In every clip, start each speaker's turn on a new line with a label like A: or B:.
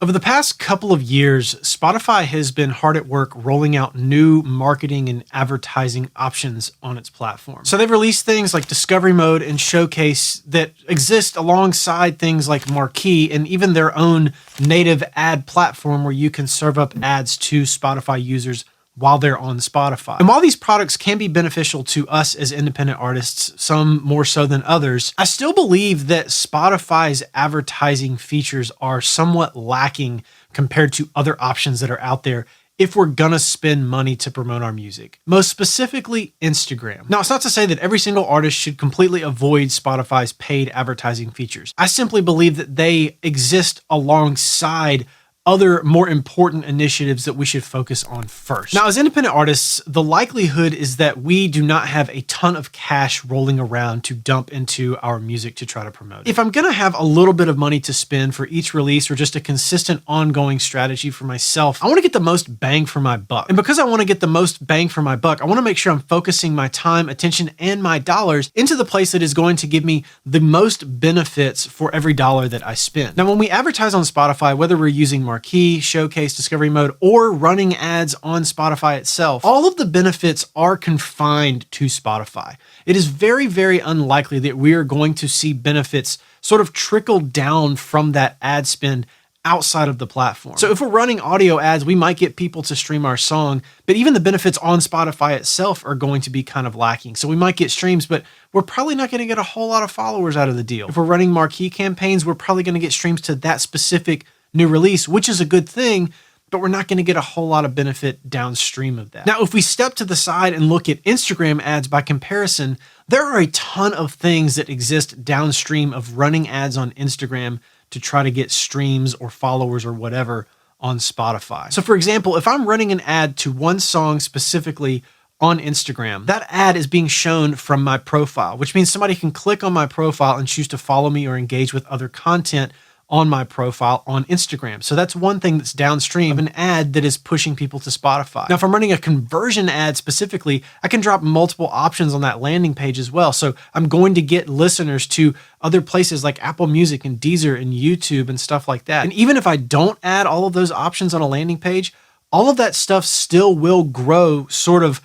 A: Over the past couple of years, Spotify has been hard at work rolling out new marketing and advertising options on its platform. So they've released things like Discovery Mode and Showcase that exist alongside things like Marquee and even their own native ad platform where you can serve up ads to Spotify users while they're on Spotify. And while these products can be beneficial to us as independent artists, some more so than others, I still believe that Spotify's advertising features are somewhat lacking compared to other options that are out there if we're gonna spend money to promote our music. Most specifically, Instagram. Now, it's not to say that every single artist should completely avoid Spotify's paid advertising features. I simply believe that they exist alongside other more important initiatives that we should focus on first. Now, as independent artists, the likelihood is that we do not have a ton of cash rolling around to dump into our music to try to promote it. If I'm gonna have a little bit of money to spend for each release or just a consistent ongoing strategy for myself, I wanna get the most bang for my buck. And because I wanna get the most bang for my buck, I wanna make sure I'm focusing my time, attention, and my dollars into the place that is going to give me the most benefits for every dollar that I spend. Now, when we advertise on Spotify, whether we're using Marquee, Showcase, Discovery Mode, or running ads on Spotify itself, all of the benefits are confined to Spotify. It is very, very unlikely that we are going to see benefits sort of trickle down from that ad spend outside of the platform. So if we're running audio ads, we might get people to stream our song, but even the benefits on Spotify itself are going to be kind of lacking. So we might get streams, but we're probably not going to get a whole lot of followers out of the deal. If we're running Marquee campaigns, we're probably going to get streams to that specific new release, which is a good thing, but we're not going to get a whole lot of benefit downstream of that. Now, if we step to the side and look at Instagram ads by comparison, there are a ton of things that exist downstream of running ads on Instagram to try to get streams or followers or whatever on Spotify. So for example, if I'm running an ad to one song specifically on Instagram, that ad is being shown from my profile, which means somebody can click on my profile and choose to follow me or engage with other content on my profile on Instagram. So that's one thing that's downstream of an ad that is pushing people to Spotify. Now, if I'm running a conversion ad specifically, I can drop multiple options on that landing page as well. So I'm going to get listeners to other places like Apple Music and Deezer and YouTube and stuff like that. And even if I don't add all of those options on a landing page, all of that stuff still will grow sort of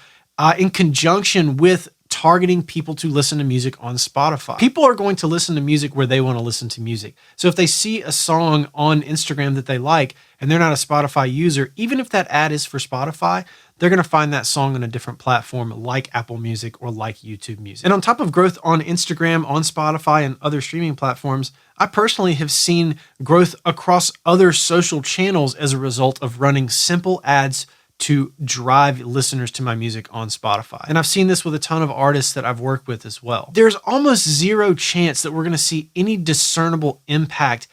A: in conjunction with targeting people to listen to music on Spotify. People are going to listen to music where they want to listen to music. So if they see a song on Instagram that they like and they're not a Spotify user, even if that ad is for Spotify, they're going to find that song on a different platform like Apple Music or like YouTube Music. And on top of growth on Instagram, on Spotify, and other streaming platforms, I personally have seen growth across other social channels as a result of running simple ads to drive listeners to my music on Spotify. And I've seen this with a ton of artists that I've worked with as well. There's almost zero chance that we're going to see any discernible impact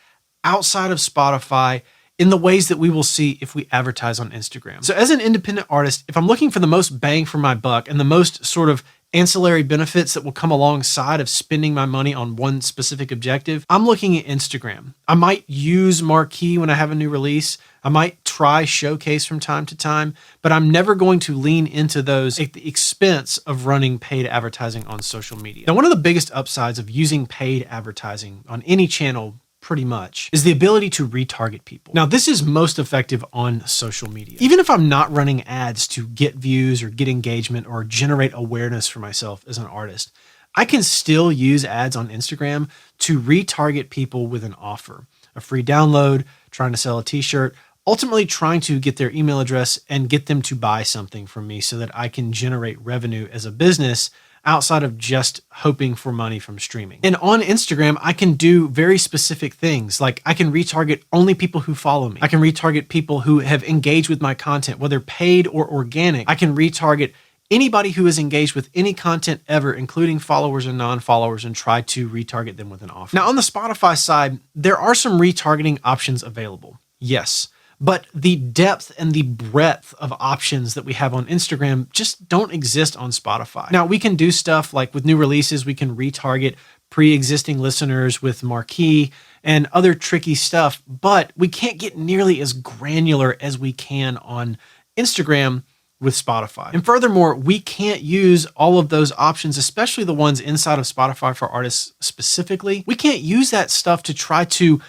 A: outside of Spotify in the ways that we will see if we advertise on Instagram. So as an independent artist, if I'm looking for the most bang for my buck and the most sort of ancillary benefits that will come alongside of spending my money on one specific objective, I'm looking at Instagram. I might use Marquee when I have a new release. I might try Showcase from time to time, but I'm never going to lean into those at the expense of running paid advertising on social media. Now, one of the biggest upsides of using paid advertising on any channel pretty much is the ability to retarget people. Now, this is most effective on social media. Even if I'm not running ads to get views or get engagement or generate awareness for myself as an artist, I can still use ads on Instagram to retarget people with an offer, a free download, trying to sell a t-shirt, ultimately trying to get their email address and get them to buy something from me so that I can generate revenue as a business outside of just hoping for money from streaming. And on Instagram, I can do very specific things. Like I can retarget only people who follow me. I can retarget people who have engaged with my content, whether paid or organic. I can retarget anybody who has engaged with any content ever, including followers and non-followers, and try to retarget them with an offer. Now on the Spotify side, there are some retargeting options available. Yes. But the depth and the breadth of options that we have on Instagram just don't exist on Spotify. Now, we can do stuff like with new releases, we can retarget pre-existing listeners with Marquee and other tricky stuff, but we can't get nearly as granular as we can on Instagram with Spotify. And furthermore, we can't use all of those options, especially the ones inside of Spotify for artists specifically. We can't use that stuff to try to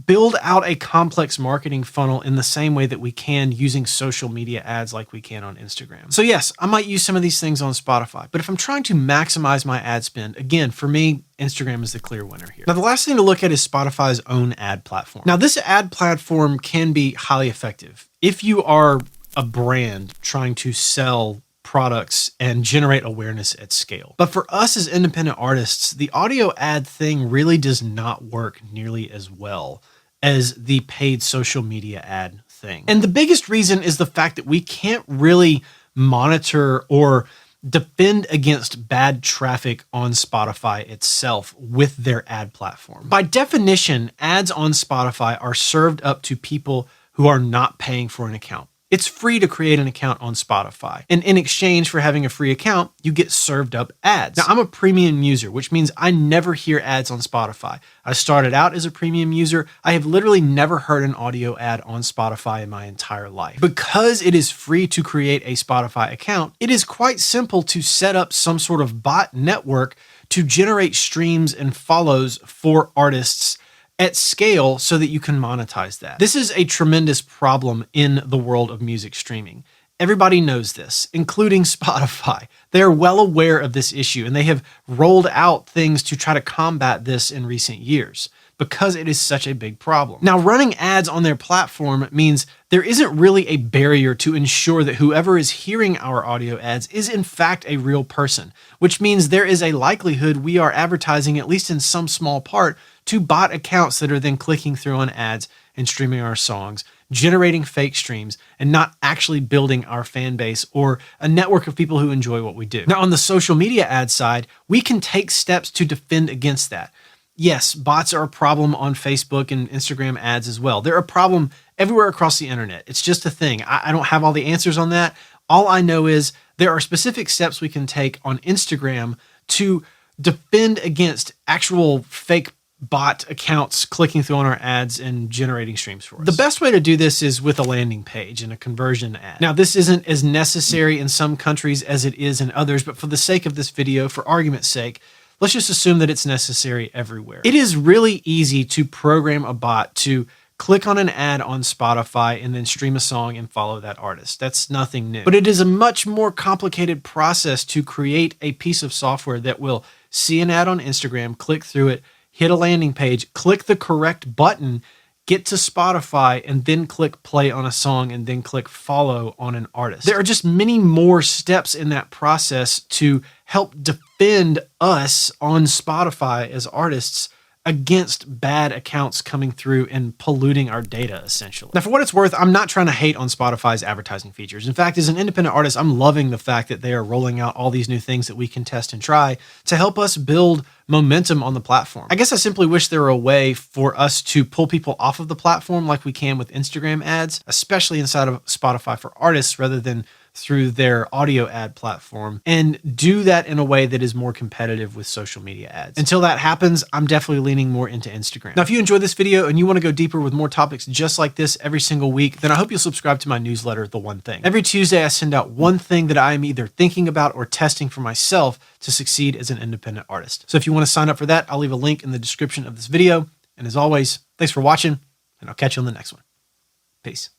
A: build out a complex marketing funnel in the same way that we can using social media ads like we can on Instagram. So yes, I might use some of these things on Spotify, but if I'm trying to maximize my ad spend, again, for me, Instagram is the clear winner here. Now, the last thing to look at is Spotify's own ad platform. Now, this ad platform can be highly effective. If you are a brand trying to sell products and generate awareness at scale. But for us as independent artists, the audio ad thing really does not work nearly as well as the paid social media ad thing. And the biggest reason is the fact that we can't really monitor or defend against bad traffic on Spotify itself with their ad platform. By definition, ads on Spotify are served up to people who are not paying for an account. It's free to create an account on Spotify. And in exchange for having a free account, you get served up ads. Now, I'm a premium user, which means I never hear ads on Spotify. I started out as a premium user. I have literally never heard an audio ad on Spotify in my entire life. Because it is free to create a Spotify account, it is quite simple to set up some sort of bot network to generate streams and follows for artists at scale so that you can monetize that. This is a tremendous problem in the world of music streaming. Everybody knows this, including Spotify. They are well aware of this issue and they have rolled out things to try to combat this in recent years because it is such a big problem. Now, running ads on their platform means there isn't really a barrier to ensure that whoever is hearing our audio ads is in fact a real person, which means there is a likelihood we are advertising, at least in some small part, to bot accounts that are then clicking through on ads and streaming our songs, generating fake streams, and not actually building our fan base or a network of people who enjoy what we do. Now, on the social media ad side, we can take steps to defend against that. Yes, bots are a problem on Facebook and Instagram ads as well. They're a problem everywhere across the internet. It's just a thing. I don't have all the answers on that. All I know is there are specific steps we can take on Instagram to defend against actual fake bot accounts clicking through on our ads and generating streams for us. The best way to do this is with a landing page and a conversion ad. Now, this isn't as necessary in some countries as it is in others, but for the sake of this video, for argument's sake, let's just assume that it's necessary everywhere. It is really easy to program a bot to click on an ad on Spotify and then stream a song and follow that artist. That's nothing new. But it is a much more complicated process to create a piece of software that will see an ad on Instagram, click through it, hit a landing page, click the correct button, get to Spotify, and then click play on a song and then click follow on an artist. There are just many more steps in that process to help defend us on Spotify as artists against bad accounts coming through and polluting our data, essentially. Now, for what it's worth, I'm not trying to hate on Spotify's advertising features. In fact, as an independent artist, I'm loving the fact that they are rolling out all these new things that we can test and try to help us build momentum on the platform. I guess I simply wish there were a way for us to pull people off of the platform like we can with Instagram ads, especially inside of Spotify for artists rather than through their audio ad platform, and do that in a way that is more competitive with social media ads. Until that happens, I'm definitely leaning more into Instagram. Now, if you enjoyed this video and you want to go deeper with more topics just like this every single week, then I hope you'll subscribe to my newsletter, The One Thing. Every Tuesday, I send out one thing that I am either thinking about or testing for myself to succeed as an independent artist. So if you want to sign up for that, I'll leave a link in the description of this video. And as always, thanks for watching, and I'll catch you on the next one. Peace.